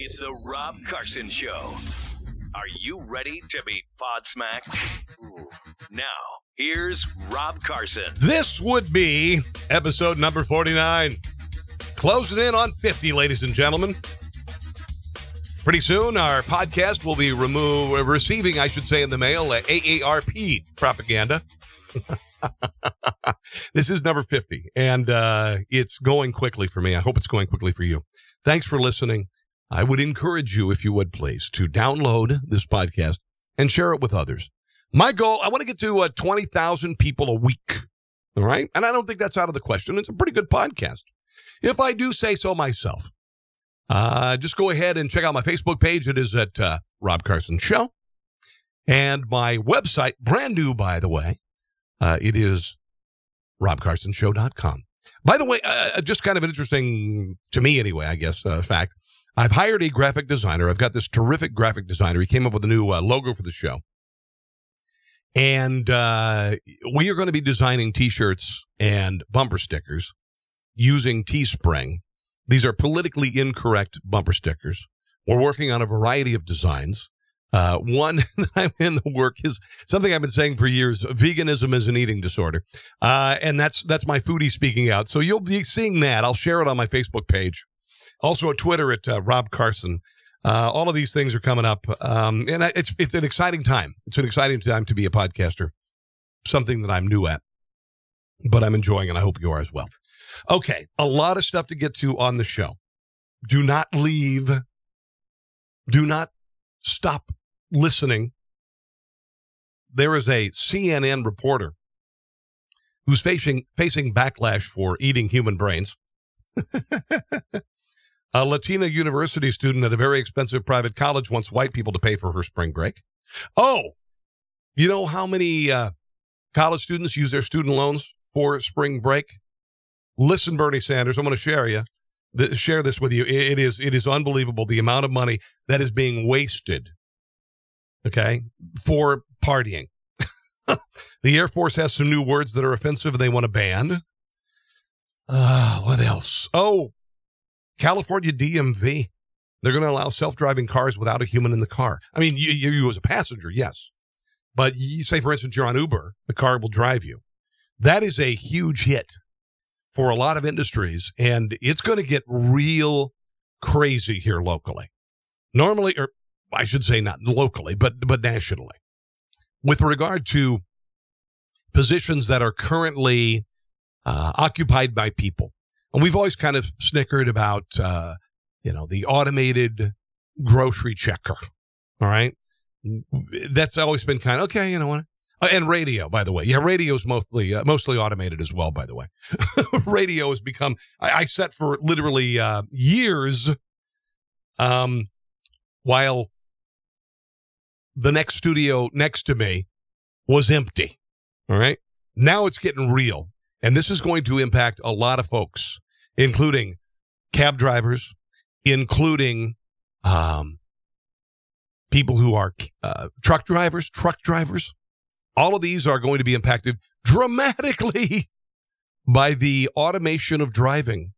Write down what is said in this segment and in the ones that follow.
It's the Rob Carson Show. Are you ready to be pod-smacked? Now, here's Rob Carson. This would be episode number 49. Closing in on 50, ladies and gentlemen. Pretty soon, our podcast will be receiving, I should say, in the mail, AARP propaganda. This is number 50, and it's going quickly for me. I hope it's going quickly for you. Thanks for listening. I would encourage you, if you would please, to download this podcast and share it with others. My goal, I want to get to 20,000 people a week, all right? And I don't think that's out of the question. It's a pretty good podcast. If I do say so myself, just go ahead and check out my Facebook page. It is at Rob Carson Show. And my website, brand new, by the way, it is robcarsonshow.com. By the way, just kind of an interesting, to me anyway, I guess, fact. I've hired a graphic designer. I've got this terrific graphic designer. He came up with a new logo for the show. And we are going to be designing T-shirts and bumper stickers using Teespring. These are politically incorrect bumper stickers. We're working on a variety of designs. One that I'm in the work is something I've been saying for years. Veganism is an eating disorder. And that's my foodie speaking out. So you'll be seeing that. I'll share it on my Facebook page. Also at Twitter at Rob Carson. All of these things are coming up. And it's an exciting time. It's an exciting time to be a podcaster. Something that I'm new at. But I'm enjoying, and I hope you are as well. Okay, a lot of stuff to get to on the show. Do not leave. Do not stop listening. There is a CNN reporter who's facing backlash for eating human brains. A Latina university student at a very expensive private college wants white people to pay for her spring break. Oh, you know how many college students use their student loans for spring break? Listen, Bernie Sanders, I'm going to share this with you. It is unbelievable the amount of money that is being wasted, okay, for partying. The Air Force has some new words that are offensive they want to ban. What else? Oh, California DMV. They're going to allow self-driving cars without a human in the car. I mean, you as a passenger, yes. But you say, for instance, you're on Uber, the car will drive you. That is a huge hit for a lot of industries, and it's going to get real crazy here locally. Normally, or I should say not locally, but nationally. With regard to positions that are currently occupied by people. And we've always kind of snickered about, the automated grocery checker. All right. That's always been kind of, okay, you know what? And radio, by the way. Yeah, radio is mostly automated as well, by the way. Radio has become, I sat for literally years while the next studio next to me was empty. All right. Now it's getting real. And this is going to impact a lot of folks, including cab drivers, including people who are truck drivers. All of these are going to be impacted dramatically by the automation of driving.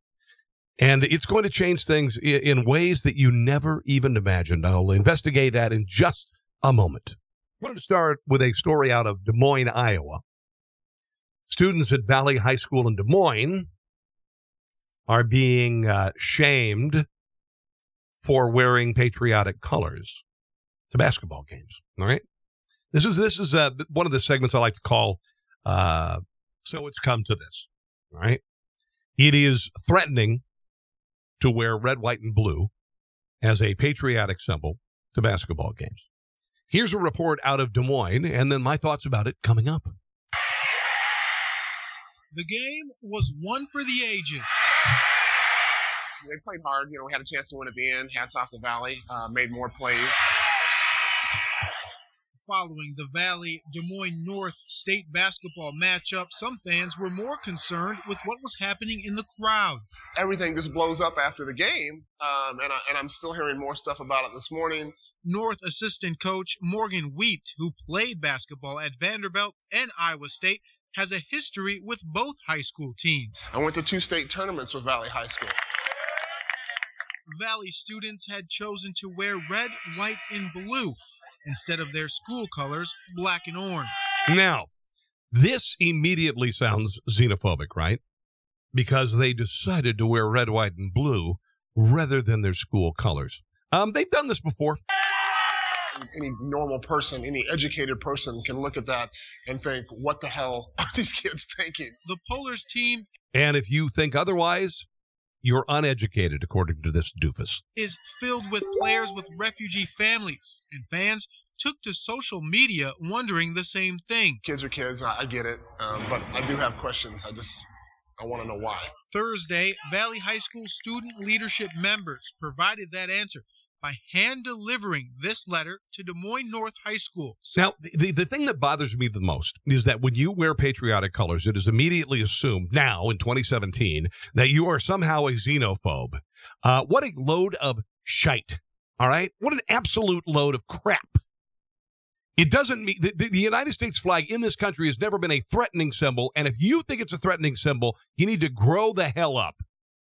And it's going to change things in ways that you never even imagined. I'll investigate that in just a moment. I wanted to start with a story out of Des Moines, Iowa. Students at Valley High School in Des Moines are being shamed for wearing patriotic colors to basketball games. All right. This is one of the segments I like to call, so it's come to this. All right. It is threatening to wear red, white, and blue as a patriotic symbol to basketball games. Here's a report out of Des Moines, and then my thoughts about it coming up. The game was one for the ages. They played hard. We had a chance to win at the end. Hats off to Valley. Made more plays. Following the Valley-Des Moines North state basketball matchup, some fans were more concerned with what was happening in the crowd. Everything just blows up after the game, and I'm still hearing more stuff about it this morning. North assistant coach Morgan Wheat, who played basketball at Vanderbilt and Iowa State, has a history with both high school teams. I went to 2 state tournaments with Valley High School. Valley students had chosen to wear red, white, and blue instead of their school colors, black and orange. Now, this immediately sounds xenophobic, right? Because they decided to wear red, white, and blue rather than their school colors. They've done this before. Any normal person, any educated person can look at that and think, what the hell are these kids thinking? The Polars team, And if you think otherwise, you're uneducated, according to this doofus. is filled with players with refugee families, and fans took to social media wondering the same thing. Kids are kids, I get it, but I do have questions. I want to know why. Thursday, Valley High School student leadership members provided that answer by hand-delivering this letter to Des Moines North High School. Now, the thing that bothers me the most is that when you wear patriotic colors, it is immediately assumed now in 2017 that you are somehow a xenophobe. What a load of shite, all right? What an absolute load of crap. It doesn't mean the United States flag in this country has never been a threatening symbol, and if you think it's a threatening symbol, you need to grow the hell up.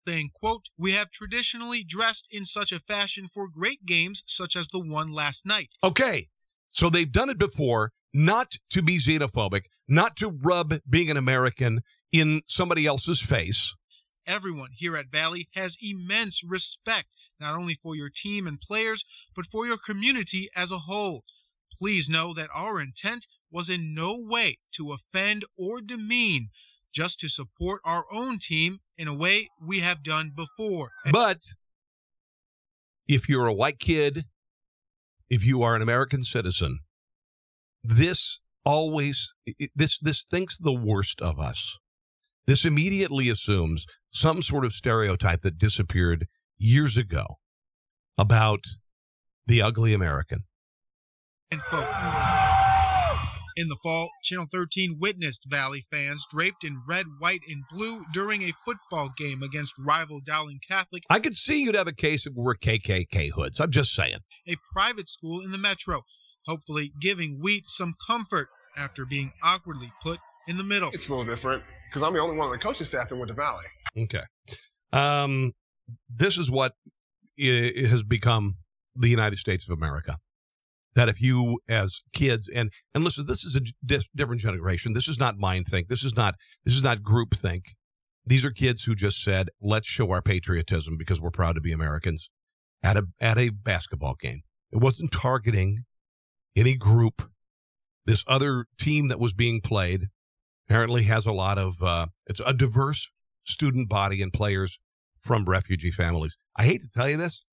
Saying, quote, "We have traditionally dressed in such a fashion for great games such as the one last night." Okay, so they've done it before, not to be xenophobic, not to rub being an American in somebody else's face. Everyone here at Valley has immense respect, not only for your team and players, but for your community as a whole. Please know that our intent was in no way to offend or demean, just to support our own team in a way we have done before. But if you're a white kid, if you are an American citizen, this thinks the worst of us. This immediately assumes some sort of stereotype that disappeared years ago about the ugly American. End quote. In the fall, Channel 13 witnessed Valley fans draped in red, white, and blue during a football game against rival Dowling Catholic, I could see you'd have a case of we're KKK hoods. I'm just saying. a private school in the metro, hopefully giving Wheat some comfort after being awkwardly put in the middle. It's a little different because I'm the only one on the coaching staff that went to Valley. Okay. This is what has become the United States of America. That if you, as kids, and listen, this is a different generation. This is not mind think. This is not group think. These are kids who just said, "Let's show our patriotism because we're proud to be Americans." At a basketball game, it wasn't targeting any group. This other team that was being played apparently has a lot of. It's a diverse student body and players from refugee families. I hate to tell you this,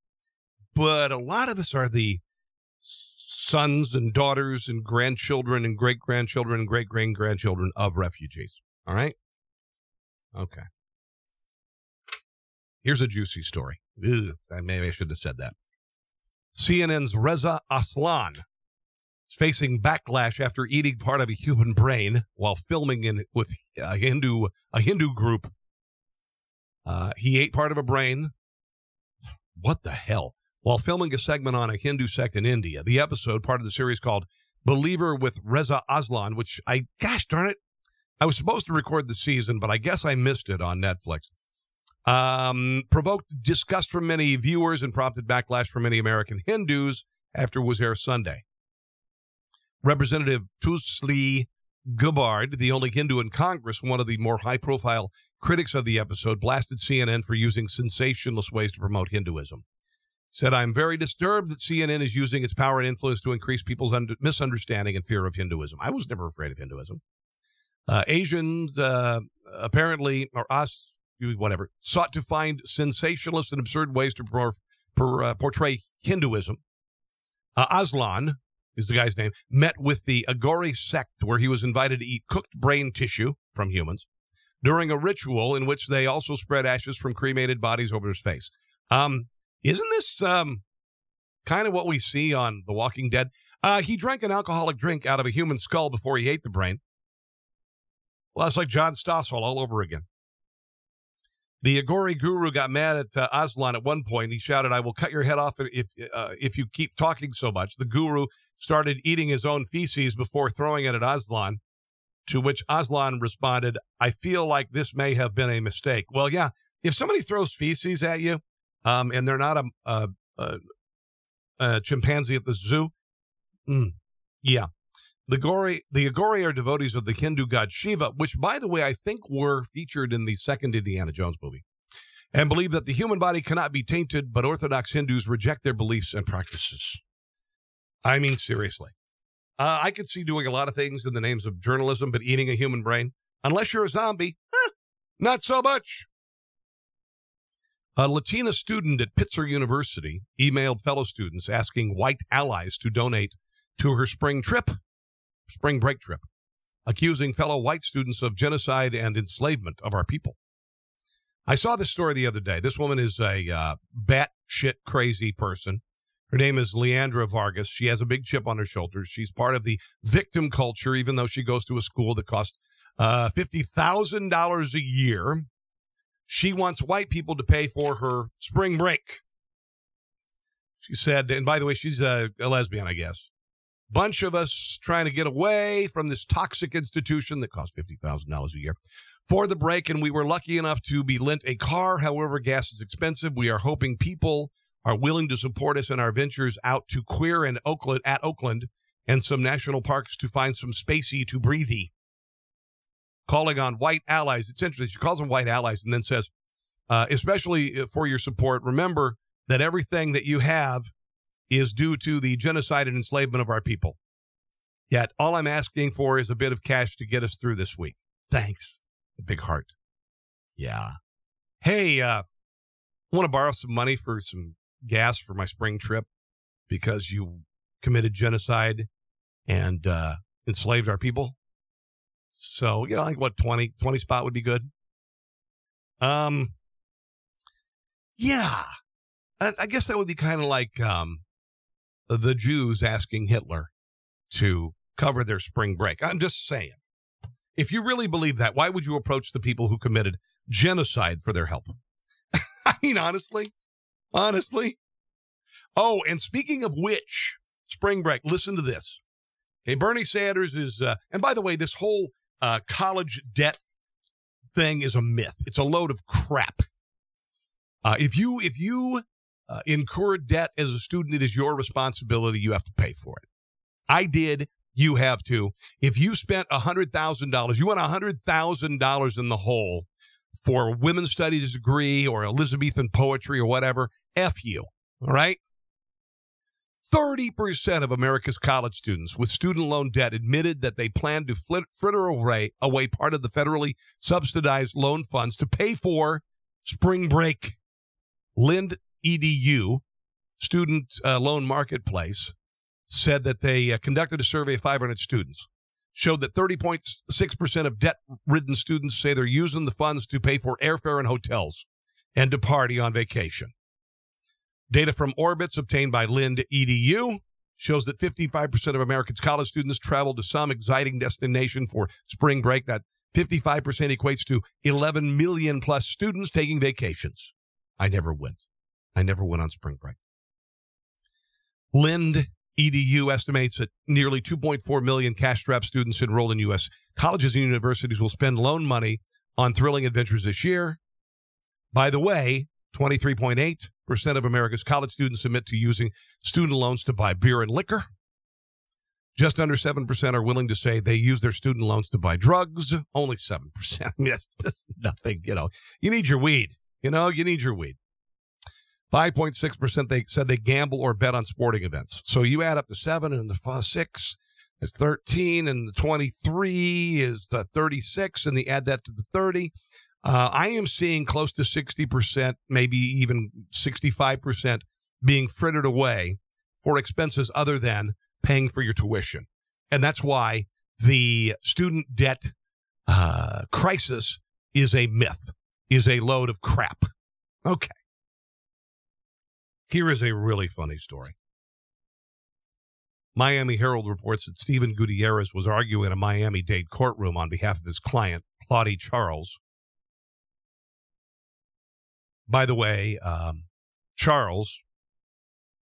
but a lot of us are the sons and daughters and grandchildren and great-grandchildren and great-great-grandchildren of refugees. All right? Okay. Here's a juicy story. Maybe I should have said that. CNN's Reza Aslan is facing backlash after eating part of a human brain while filming with a Hindu group. He ate part of a brain. What the hell? While filming a segment on a Hindu sect in India. The episode, part of the series called Believer with Reza Aslan, which gosh darn it, I was supposed to record the season, but I guess I missed it on Netflix. Provoked disgust from many viewers and prompted backlash from many American Hindus after it was aired Sunday. Representative Tusli Gabbard, the only Hindu in Congress, one of the more high-profile critics of the episode, blasted CNN for using sensationalist ways to promote Hinduism. Said, "I'm very disturbed that CNN is using its power and influence to increase people's misunderstanding and fear of Hinduism." I was never afraid of Hinduism. Asians, apparently, or us, whatever, sought to find sensationalist and absurd ways to portray Hinduism. Aslan is the guy's name, met with the Agori sect where he was invited to eat cooked brain tissue from humans during a ritual in which they also spread ashes from cremated bodies over his face. Isn't this kind of what we see on The Walking Dead? He drank an alcoholic drink out of a human skull before he ate the brain. Well, that's like John Stossel all over again. The Agori guru got mad at Aslan at one point. He shouted, "I will cut your head off if you keep talking so much." The guru started eating his own feces before throwing it at Aslan, to which Aslan responded, "I feel like this may have been a mistake." Well, yeah, if somebody throws feces at you, and they're not a chimpanzee at the zoo. Yeah. The Agori are devotees of the Hindu god Shiva, which, by the way, I think were featured in the second Indiana Jones movie, and believe that the human body cannot be tainted, but Orthodox Hindus reject their beliefs and practices. I mean, seriously. I could see doing a lot of things in the names of journalism, but eating a human brain, unless you're a zombie, not so much. A Latina student at Pitzer University emailed fellow students asking white allies to donate to her spring break trip, accusing fellow white students of genocide and enslavement of our people. I saw this story the other day. This woman is a batshit crazy person. Her name is Leandra Vargas. She has a big chip on her shoulders. She's part of the victim culture, even though she goes to a school that costs $50,000 a year. She wants white people to pay for her spring break. She said, and by the way, she's a lesbian, I guess. Bunch of us trying to get away from this toxic institution that costs $50,000 a year for the break, and we were lucky enough to be lent a car. However, gas is expensive. We are hoping people are willing to support us in our ventures out to Queer and Oakland and some national parks to find some spacey to breathe-y. Calling on white allies. It's interesting. She calls them white allies and then says, especially for your support, remember that everything that you have is due to the genocide and enslavement of our people. Yet all I'm asking for is a bit of cash to get us through this week. Thanks. A big heart. Yeah. Hey, I want to borrow some money for some gas for my spring trip because you committed genocide and enslaved our people. So, I think what 20 spot would be good. Yeah. I guess that would be kind of like the Jews asking Hitler to cover their spring break. I'm just saying. If you really believe that, why would you approach the people who committed genocide for their help? I mean, honestly. Oh, and speaking of which, spring break, listen to this. Okay, Bernie Sanders is, and by the way, this whole college debt thing is a myth. It's a load of crap. If you incur debt as a student, it is your responsibility. You have to pay for it. I did. You have to. If you spent $100,000, you went $100,000 in the hole for a women's studies degree or Elizabethan poetry or whatever, F you. All right? 30% of America's college students with student loan debt admitted that they plan to fritter away part of the federally subsidized loan funds to pay for spring break. Lind EDU, student loan marketplace, said that they conducted a survey of 500 students, showed that 30.6% of debt-ridden students say they're using the funds to pay for airfare and hotels and to party on vacation. Data from Orbitz obtained by Lind EDU shows that 55% of Americans' college students travel to some exciting destination for spring break. That 55% equates to 11 million plus students taking vacations. I never went on spring break. Lind EDU estimates that nearly 2.4 million cash-strapped students enrolled in U.S. colleges and universities will spend loan money on thrilling adventures this year. By the way, 23.8% of America's college students admit to using student loans to buy beer and liquor. Just under 7% are willing to say they use their student loans to buy drugs. Only 7%. I mean, that's nothing, You need your weed. You need your weed. 5.6% they said they gamble or bet on sporting events. So you add up the 7 and the 6 is 13, and the 23 is the 36, and they add that to the 30. I am seeing close to 60%, maybe even 65% being frittered away for expenses other than paying for your tuition. And that's why the student debt crisis is a myth, is a load of crap. Okay. Here is a really funny story. Miami Herald reports that Stephen Gutierrez was arguing in a Miami-Dade courtroom on behalf of his client, Claudie Charles. By the way, Charles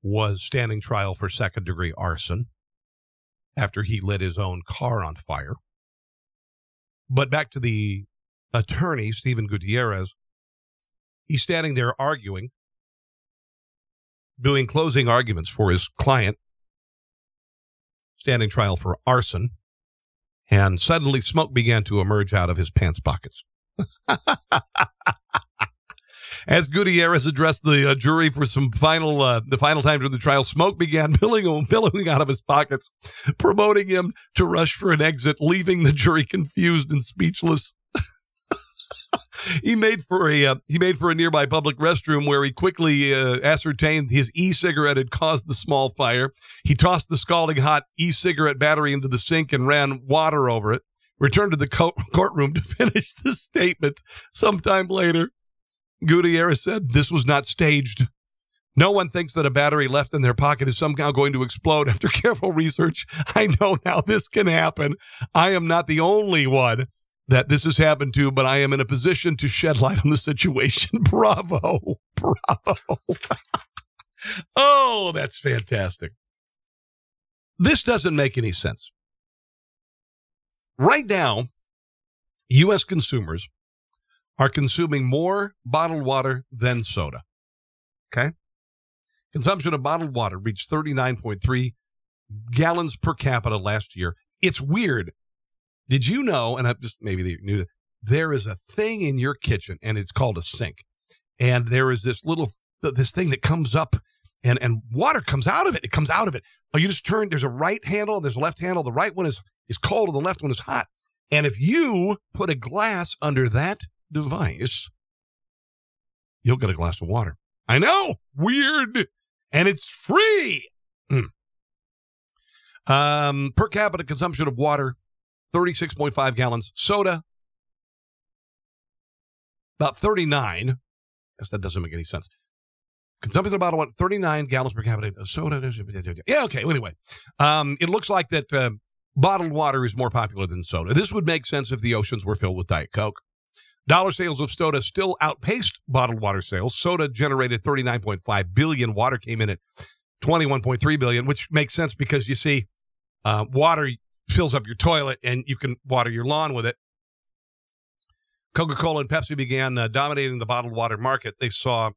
was standing trial for second-degree arson after he lit his own car on fire. But back to the attorney, Stephen Gutierrez. He's standing there arguing doing closing arguments for his client, standing trial for arson, and suddenly smoke began to emerge out of his pants pockets. As Gutierrez addressed the jury for the final time during the trial, smoke began billowing out of his pockets, promoting him to rush for an exit, leaving the jury confused and speechless. He made for a nearby public restroom where he quickly ascertained his e-cigarette had caused the small fire. He tossed the scalding hot e-cigarette battery into the sink and ran water over it. Returned to the courtroom to finish the statement. Sometime later, Gutierrez said this was not staged. No one thinks that a battery left in their pocket is somehow going to explode. After careful research, I know now this can happen. I am not the only one that this has happened to, but I am in a position to shed light on the situation. Bravo. Bravo. Oh, that's fantastic. This doesn't make any sense. Right now, U.S. consumers are consuming more bottled water than soda. Okay? Consumption of bottled water reached 39.3 gallons per capita last year. It's weird. Did you know, and I just maybe you knew, there is a thing in your kitchen, and it's called a sink. And there is this thing that comes up, and water comes out of it. It comes out of it. Oh, you just turn, there's a right handle, there's a left handle. The right one is cold, and the left one is hot. And if you put a glass under that device, you'll get a glass of water. I know, weird, and it's free. Per capita consumption of water, 36.5 gallons. Soda, about 39. Guess that doesn't make any sense. Consumption of about 39 gallons per capita. Soda. Yeah, okay. Anyway, it looks like that bottled water is more popular than soda. This would make sense if the oceans were filled with Diet Coke. Dollar sales of soda still outpaced bottled water sales. Soda generated $39.5 billion. Water came in at $21.3 billion, which makes sense because you see, water fills up your toilet and you can water your lawn with it. Coca-Cola and Pepsi began dominating the bottled water market. They saw,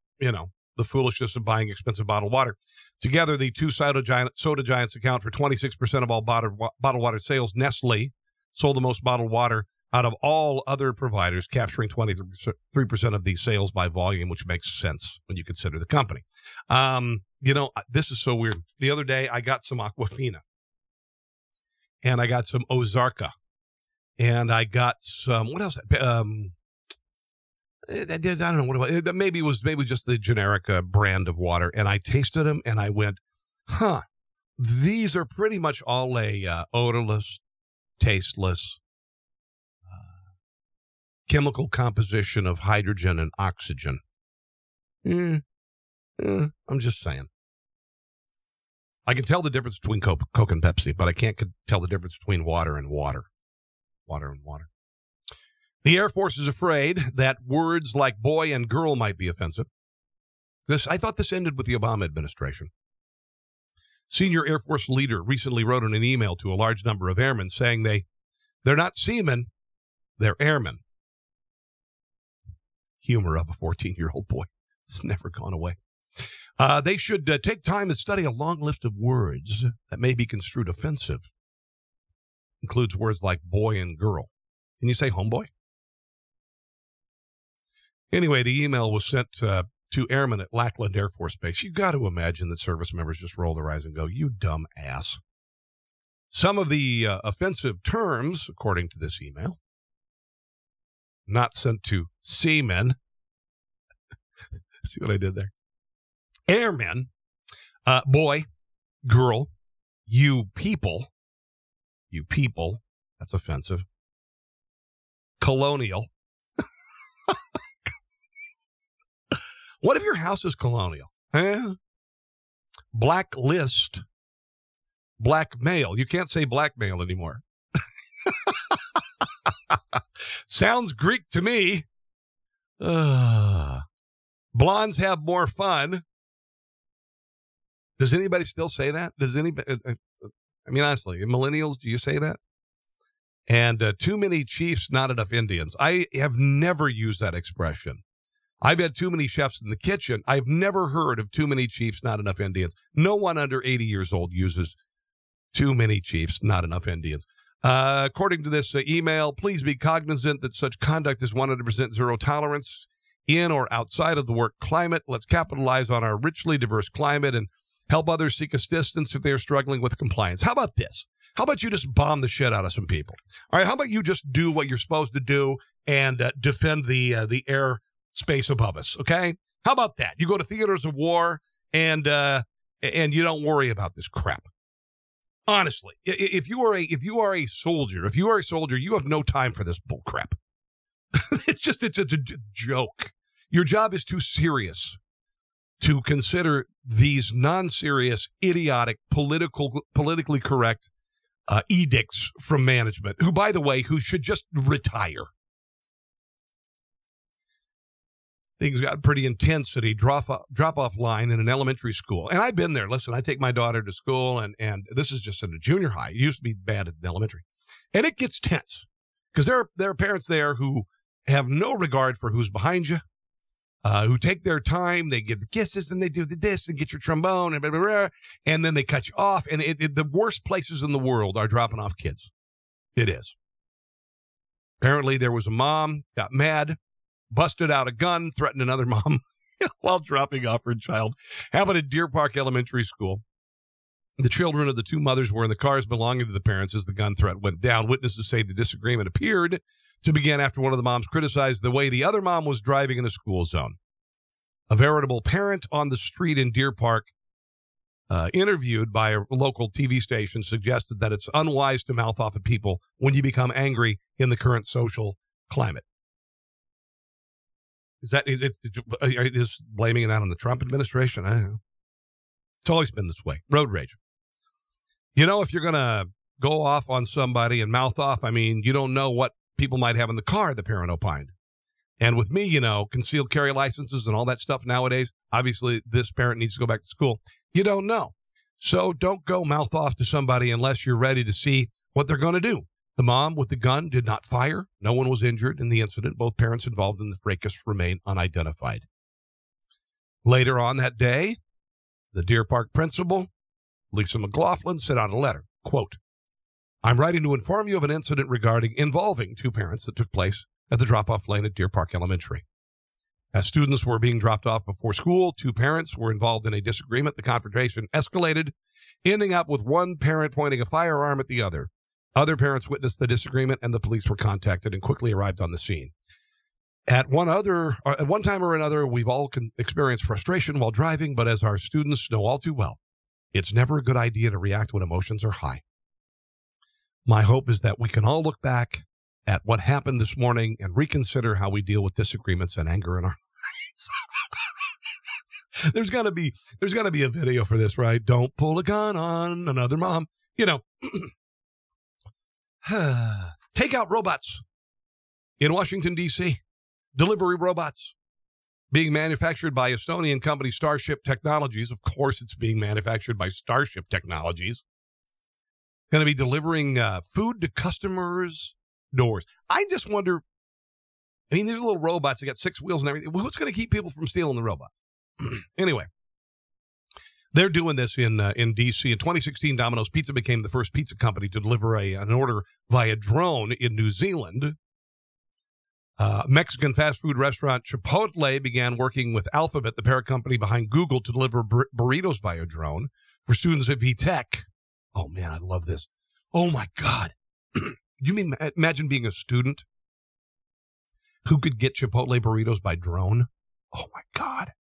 the foolishness of buying expensive bottled water. Together, the two soda giants account for 26% of all bottled water sales. Nestle sold the most bottled water out of all other providers, capturing 23% of these sales by volume, which makes sense when you consider the company. This is so weird. The other day, I got some Aquafina, and I got some Ozarka, and I got some, what else? I don't know what it was. Maybe it was just the generic brand of water, and I tasted them, and I went, these are pretty much all a odorless, tasteless, chemical composition of hydrogen and oxygen. I'm just saying. I can tell the difference between Coke and Pepsi, but I can't tell the difference between water and water. Water and water. The Air Force is afraid that words like boy and girl might be offensive. I thought this ended with the Obama administration. Senior Air Force leader recently wrote in an email to a large number of airmen saying they're not seamen, they're airmen. Humor of a 14-year-old boy. It's never gone away. They should take time to study a long list of words that may be construed offensive. Includes words like boy and girl. Can you say homeboy? Anyway, the email was sent to airmen at Lackland Air Force Base. You got to imagine that service members just roll their eyes and go, you dumb ass. Some of the offensive terms, according to this email, not sent to seamen. See what I did there? Airmen, boy, girl, you people, that's offensive. Colonial. What if your house is colonial? Blacklist. Blackmail. You can't say blackmail anymore. Sounds Greek to me. Blondes have more fun. Does anybody still say that? Does anybody? I mean, honestly, millennials, do you say that? And too many chiefs, not enough Indians. I have never used that expression. I've had too many chefs in the kitchen. I've never heard of too many chiefs, not enough Indians. No one under 80 years old uses too many chiefs, not enough Indians. According to this email, please be cognizant that such conduct is 100% zero tolerance in or outside of the work climate. Let's capitalize on our richly diverse climate and help others seek assistance if they're struggling with compliance. How about this? How about you just bomb the shit out of some people? All right, how about you just do what you're supposed to do and defend the air space above us, okay? How about that? You go to theaters of war and you don't worry about this crap. Honestly, if you are a soldier, you have no time for this bull crap. It's a joke. Your job is too serious to consider these non-serious, idiotic, politically correct edicts from management, who, by the way, who should just retire. Things got pretty intense at a drop-off line in an elementary school. And I've been there. Listen, I take my daughter to school, and this is just in a junior high. It used to be bad at the elementary. And it gets tense because there are parents there who have no regard for who's behind you, who take their time. They give the kisses, and they do this, and get your trombone, and blah, blah, blah, and then they cut you off. And the worst places in the world are dropping off kids. It is. Apparently, there was a mom, got mad, busted out a gun, threatened another mom while dropping off her child. Happened at Deer Park Elementary School. The children of the two mothers were in the cars belonging to the parents as the gun threat went down. Witnesses say the disagreement appeared to begin after one of the moms criticized the way the other mom was driving in the school zone. A veritable parent on the street in Deer Park, interviewed by a local TV station, suggested that it's unwise to mouth off at people when you become angry in the current social climate. Is blaming that on the Trump administration? I don't know. It's always been this way. Road rage. You know, if you're going to go off on somebody and mouth off, I mean, you don't know what people might have in the car, the parent opined. And with me, you know, concealed carry licenses and all that stuff nowadays, obviously this parent needs to go back to school. You don't know. So don't go mouth off to somebody unless you're ready to see what they're going to do. The mom with the gun did not fire. No one was injured in the incident. Both parents involved in the fracas remain unidentified. Later on that day, the Deer Park principal, Lisa McLaughlin, sent out a letter. Quote, I'm writing to inform you of an incident involving two parents that took place at the drop-off lane at Deer Park Elementary. As students were being dropped off before school, two parents were involved in a disagreement. The confrontation escalated, ending up with one parent pointing a firearm at the other. Other parents witnessed the disagreement, and the police were contacted and quickly arrived on the scene. At one time or another, we've all experienced frustration while driving, but as our students know all too well, it's never a good idea to react when emotions are high. My hope is that we can all look back at what happened this morning and reconsider how we deal with disagreements and anger in our lives. There's gonna be a video for this, right? Don't pull a gun on another mom. You know. Takeout robots in Washington, D.C. Delivery robots being manufactured by Estonian company Starship Technologies. Of course, it's being manufactured by Starship Technologies. Going to be delivering food to customers' doors. I just wonder, I mean, these little robots, they got 6 wheels and everything. What's going to keep people from stealing the robots? Anyway. They're doing this in D.C. In 2016, Domino's Pizza became the first pizza company to deliver an order via drone in New Zealand. Mexican fast food restaurant Chipotle began working with Alphabet, the parent company behind Google, to deliver burritos via drone for students at VTech. Oh, man, I love this. Oh, my God. You imagine being a student who could get Chipotle burritos by drone? Oh, my God.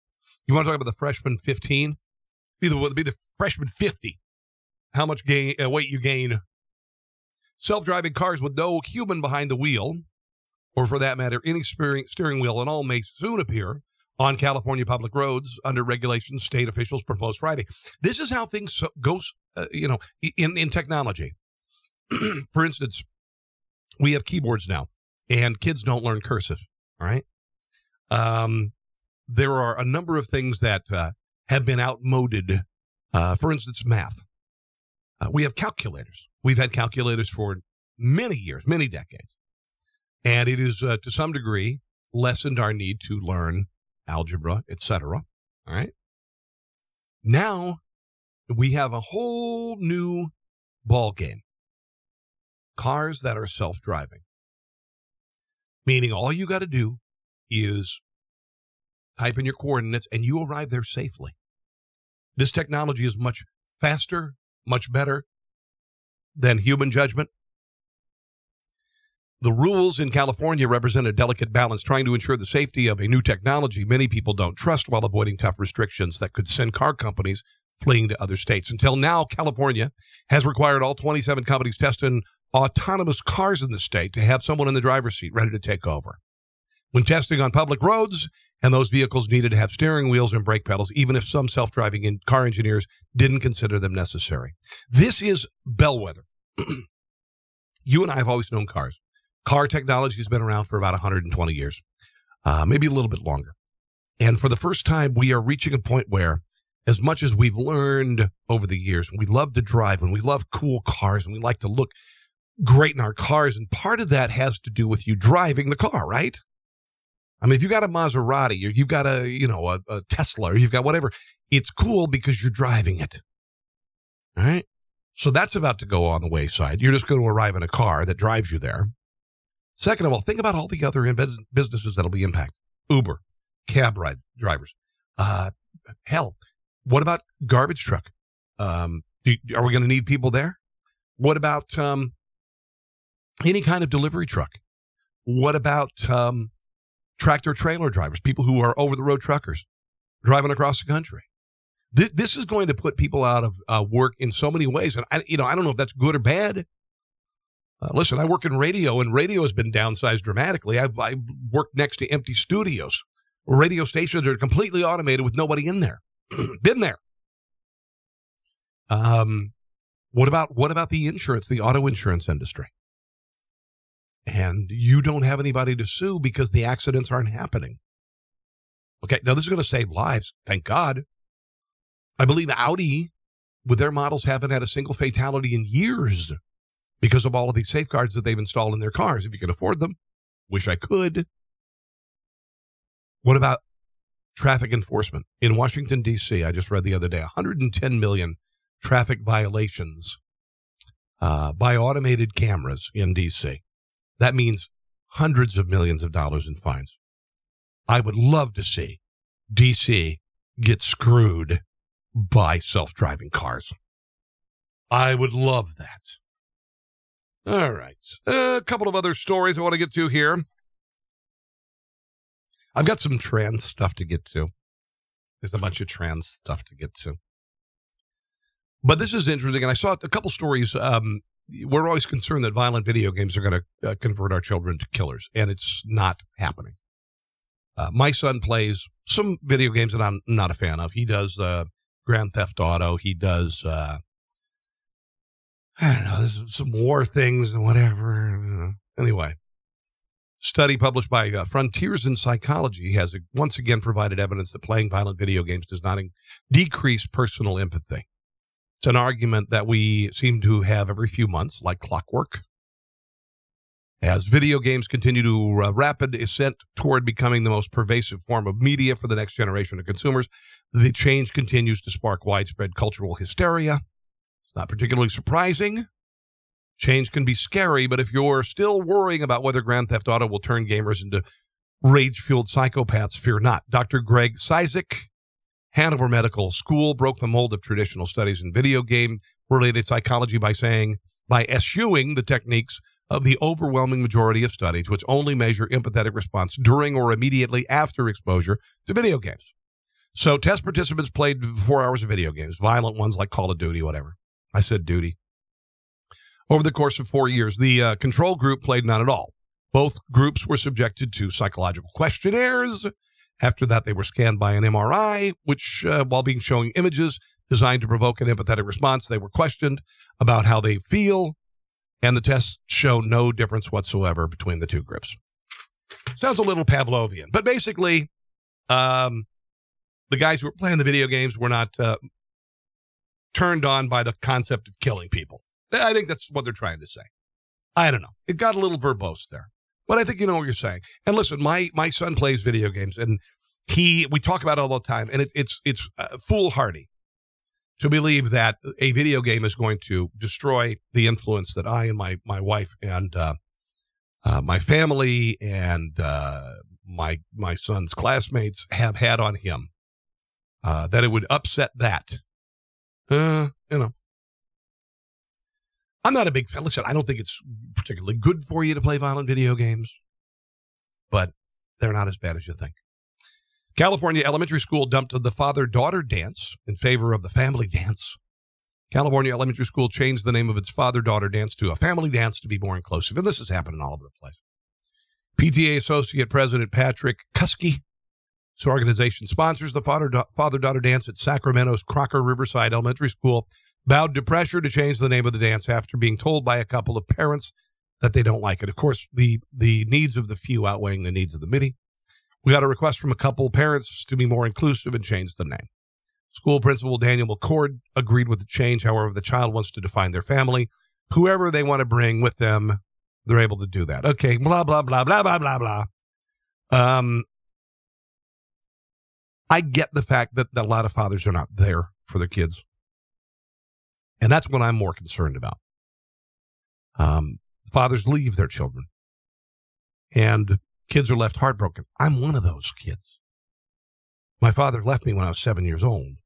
You want to talk about the freshman 15? Be the freshman 50. How much weight you gain. Self-driving cars with no human behind the wheel, or for that matter, any steering wheel and all, may soon appear on California public roads under regulations state officials proposed Friday. This is how things goes, in technology. For instance, we have keyboards now, and kids don't learn cursive, all right? There are a number of things that have been outmoded. For instance, math. We have calculators. We've had calculators for many years, many decades. And it is, to some degree, lessened our need to learn algebra, etc. All right. Now we have a whole new ball game. Cars that are self-driving. Meaning all you got to do is type in your coordinates and you arrive there safely. This technology is much faster, much better than human judgment. The rules in California represent a delicate balance, trying to ensure the safety of a new technology many people don't trust while avoiding tough restrictions that could send car companies fleeing to other states. Until now, California has required all 27 companies testing autonomous cars in the state to have someone in the driver's seat ready to take over. When testing on public roads, and those vehicles needed to have steering wheels and brake pedals, even if some self-driving car engineers didn't consider them necessary. This is bellwether. You and I have always known cars. Car technology has been around for about 120 years, maybe a little bit longer. And for the first time, we are reaching a point where, as much as we've learned over the years, we love to drive and we love cool cars and we like to look great in our cars. And part of that has to do with you driving the car, right? I mean, if you got a Maserati or you've got a Tesla or you've got whatever, it's cool because you're driving it. All right. So that's about to go on the wayside. You're just going to arrive in a car that drives you there. Second of all, think about all the other businesses that'll be impacted. Uber, cab ride drivers. Hell, what about garbage truck? Are we going to need people there? What about any kind of delivery truck? What about tractor trailer drivers, people who are over-the-road truckers driving across the country? This is going to put people out of work in so many ways. And I don't know if that's good or bad. Listen, I work in radio, and radio has been downsized dramatically. I worked next to empty studios. Radio stations are completely automated with nobody in there. Been there. What about the insurance, the auto insurance industry? And you don't have anybody to sue because the accidents aren't happening. Okay, now this is going to save lives, thank God. I believe Audi, with their models, haven't had a single fatality in years because of all of these safeguards that they've installed in their cars. If you can afford them, wish I could. What about traffic enforcement? In Washington, D.C., I just read the other day, 110 million traffic violations by automated cameras in D.C. That means hundreds of millions of dollars in fines. I would love to see D.C. get screwed by self-driving cars. I would love that. All right. A couple of other stories I want to get to here. I've got some trans stuff to get to. There's a bunch of trans stuff to get to. But this is interesting, and I saw a couple stories. We're always concerned that violent video games are going to convert our children to killers, and it's not happening. My son plays some video games that I'm not a fan of. He does Grand Theft Auto. He does, I don't know, some war things and whatever. Anyway, study published by Frontiers in Psychology has once again provided evidence that playing violent video games does not decrease personal empathy. It's an argument that we seem to have every few months, like clockwork. As video games continue to rapid ascent toward becoming the most pervasive form of media for the next generation of consumers, the change continues to spark widespread cultural hysteria. It's not particularly surprising. Change can be scary, but if you're still worrying about whether Grand Theft Auto will turn gamers into rage-fueled psychopaths, fear not. Dr. Greg Cizik, Hanover Medical School, broke the mold of traditional studies in video game-related psychology by eschewing the techniques of the overwhelming majority of studies, which only measure empathetic response during or immediately after exposure to video games. So test participants played 4 hours of video games, violent ones like Call of Duty, whatever. I said duty. Over the course of 4 years, the control group played none at all. Both groups were subjected to psychological questionnaires. After that, they were scanned by an MRI, which, while being showing images designed to provoke an empathetic response, they were questioned about how they feel, and the tests show no difference whatsoever between the two groups. Sounds a little Pavlovian, but basically, the guys who were playing the video games were not turned on by the concept of killing people. I think that's what they're trying to say. I don't know. It got a little verbose there, but I think you know what you're saying. And listen, my son plays video games, and We talk about it all the time, and it's foolhardy to believe that a video game is going to destroy the influence that I and my wife and my family and my son's classmates have had on him. That it would upset that. I'm not a big fan. Listen, I don't think it's particularly good for you to play violent video games, but they're not as bad as you think. California elementary school dumped the father-daughter dance in favor of the family dance. California elementary school changed the name of its father-daughter dance to a family dance to be more inclusive, and this is happening all over the place. PTA Associate President Patrick Kuski, this organization sponsors the father-daughter dance at Sacramento's Crocker Riverside Elementary School, bowed to pressure to change the name of the dance after being told by a couple of parents that they don't like it. Of course, the needs of the few outweighing the needs of the many. We got a request from a couple of parents to be more inclusive and change the name. School principal Daniel McCord agreed with the change. However, the child wants to define their family. Whoever they want to bring with them, they're able to do that. Okay, blah, blah, blah, blah, blah, blah, blah. I get the fact that a lot of fathers are not there for their kids. And that's what I'm more concerned about. Fathers leave their children. And kids are left heartbroken. I'm one of those kids. My father left me when I was 7 years old.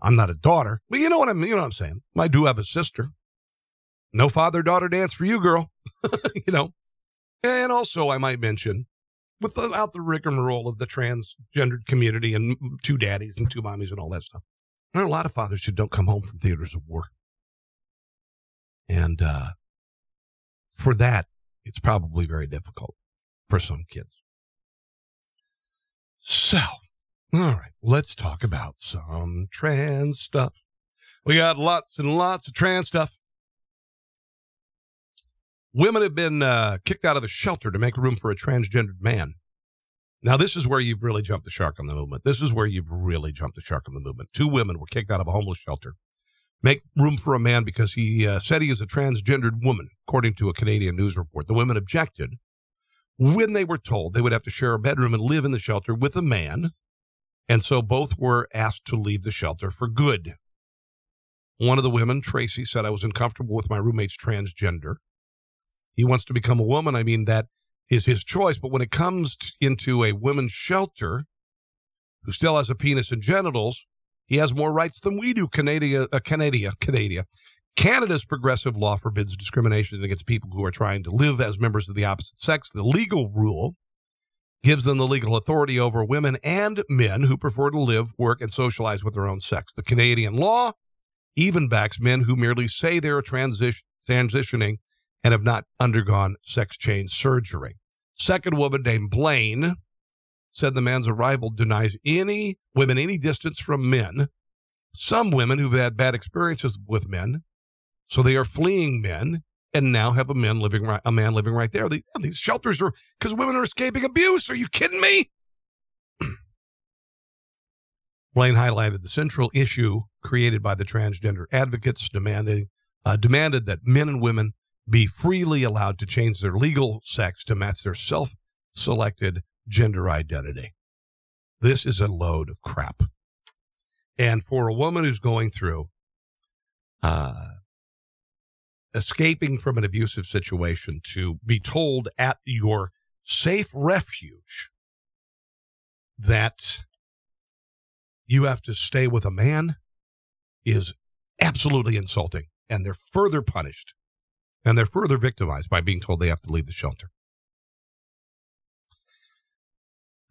I'm not a daughter, but you know what I'm saying. I do have a sister. No father-daughter dance for you, girl. And also I might mention, without the rigmarole of the transgendered community and two daddies and two mommies and all that stuff, there are a lot of fathers who don't come home from theaters of war. And for that, it's probably very difficult for some kids. So, all right, let's talk about some trans stuff. We got lots and lots of trans stuff. Women have been kicked out of a shelter to make room for a transgendered man. Now, this is where you've really jumped the shark on the movement. Two women were kicked out of a homeless shelter. Make room for a man because he said he is a transgendered woman, according to a Canadian news report. The women objected when they were told they would have to share a bedroom and live in the shelter with a man, and so both were asked to leave the shelter for good. One of the women, Tracy, said, "I was uncomfortable with my roommate's transgender. He wants to become a woman. I mean, that is his choice. But when it comes into a women's shelter who still has a penis and genitals, he has more rights than we do." Canada's progressive law forbids discrimination against people who are trying to live as members of the opposite sex. The legal rule gives them the legal authority over women and men who prefer to live, work, and socialize with their own sex. The Canadian law even backs men who merely say they're transitioning and have not undergone sex change surgery. Second woman, named Blaine, said the man's arrival denies any women any distance from men. Some women who've had bad experiences with men, so they are fleeing men and now have a man living right there. These shelters are because women are escaping abuse. Are you kidding me? Blaine highlighted the central issue created by the transgender advocates, demanded that men and women be freely allowed to change their legal sex to match their self-selected gender identity. This is a load of crap. And for a woman who's going through escaping from an abusive situation to be told at your safe refuge that you have to stay with a man is absolutely insulting. And they're further punished. And they're further victimized by being told they have to leave the shelter.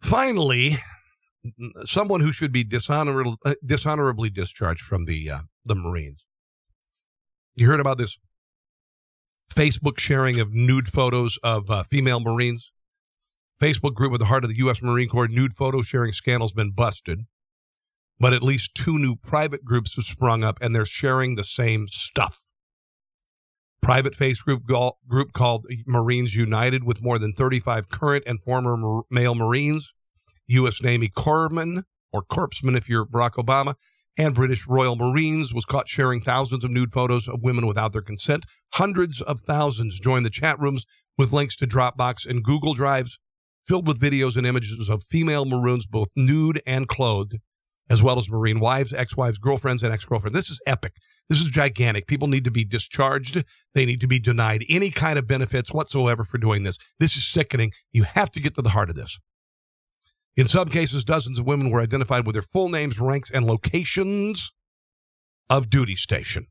Finally, someone who should be dishonorably discharged from the Marines. You heard about this Facebook sharing of nude photos of female Marines? Facebook group at the heart of the U.S. Marine Corps nude photo sharing scandal has been busted. But at least 2 new private groups have sprung up, and they're sharing the same stuff. Private Facebook group called Marines United, with more than 35 current and former male Marines, U.S. Navy corpsmen, or corpsmen if you're Barack Obama, and British Royal Marines, was caught sharing thousands of nude photos of women without their consent. Hundreds of thousands joined the chat rooms with links to Dropbox and Google Drives. filled with videos and images of female Maroons, both nude and clothed, as well as Marine wives, ex-wives, girlfriends, and ex-girlfriends. This is epic. This is gigantic. People need to be discharged. They need to be denied any kind of benefits whatsoever for doing this. This is sickening. You have to get to the heart of this. In some cases, dozens of women were identified with their full names, ranks, and locations of duty station.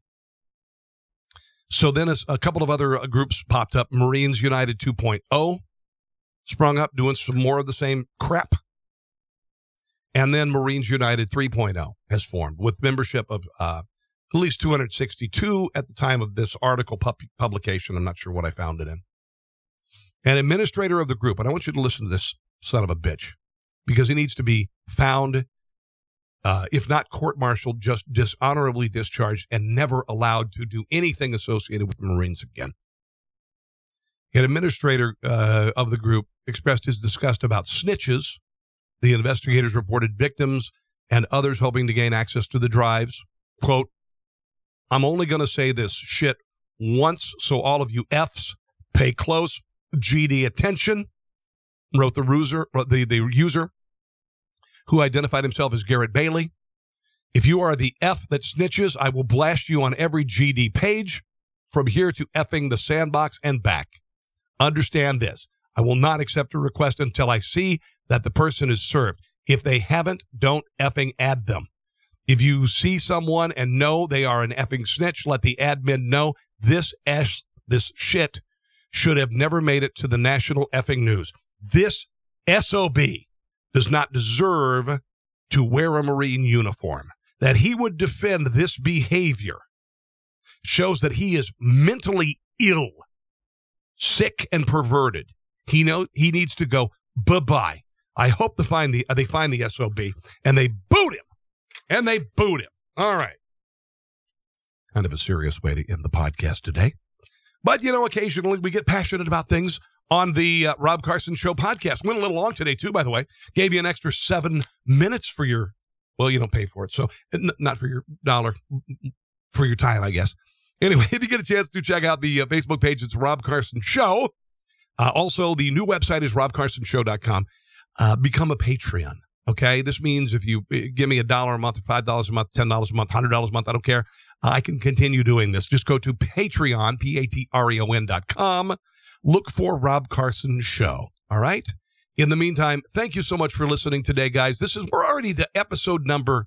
So then a couple of other groups popped up. Marines United 2.0 sprung up, doing some more of the same crap. And then Marines United 3.0 has formed with membership of at least 262 at the time of this article publication. I'm not sure what I found it in. An administrator of the group, and I want you to listen to this son of a bitch, because he needs to be found, if not court-martialed, just dishonorably discharged and never allowed to do anything associated with the Marines again. An administrator of the group expressed his disgust about snitches. The investigators reported victims and others hoping to gain access to the drives. Quote, I'm only going to say this shit once, so all of you Fs pay close GD attention, wrote the user, who identified himself as Garrett Bailey. If you are the F that snitches, I will blast you on every GD page from here to effing the sandbox and back. Understand this. I will not accept a request until I see that the person is served. If they haven't, don't effing add them. If you see someone and know they are an effing snitch, let the admin know this shit should have never made it to the national effing news. This SOB does not deserve to wear a Marine uniform. That he would defend this behavior shows that he is mentally ill, sick, and perverted. He needs to go bye-bye. I hope they find the SOB and they boot him. All right. Kind of a serious way to end the podcast today. But, occasionally we get passionate about things on the Rob Carson Show podcast. Went a little long today, too, by the way. Gave you an extra 7 minutes for your, well, you don't pay for it, so not for your dollar, for your time, I guess. Anyway, if you get a chance to check out the Facebook page, it's Rob Carson Show. Also, the new website is robcarsonshow.com. Become a Patreon, okay? This means if you give me $1 a month, $5 a month, $10 a month, $100 a month, I don't care. I can continue doing this. Just go to Patreon, Patreon.com. Look for Rob Carson Show, all right? In the meantime, thank you so much for listening today, guys. We're already to episode number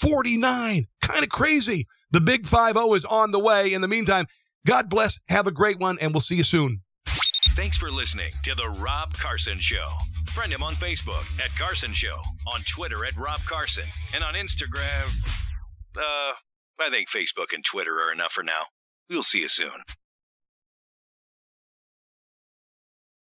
49. Kind of crazy. The big 5-0 is on the way. In the meantime, God bless. Have a great one, and we'll see you soon. Thanks for listening to The Rob Carson Show. Friend him on Facebook at Carson Show, on Twitter at Rob Carson, and on Instagram, I think Facebook and Twitter are enough for now. We'll see you soon.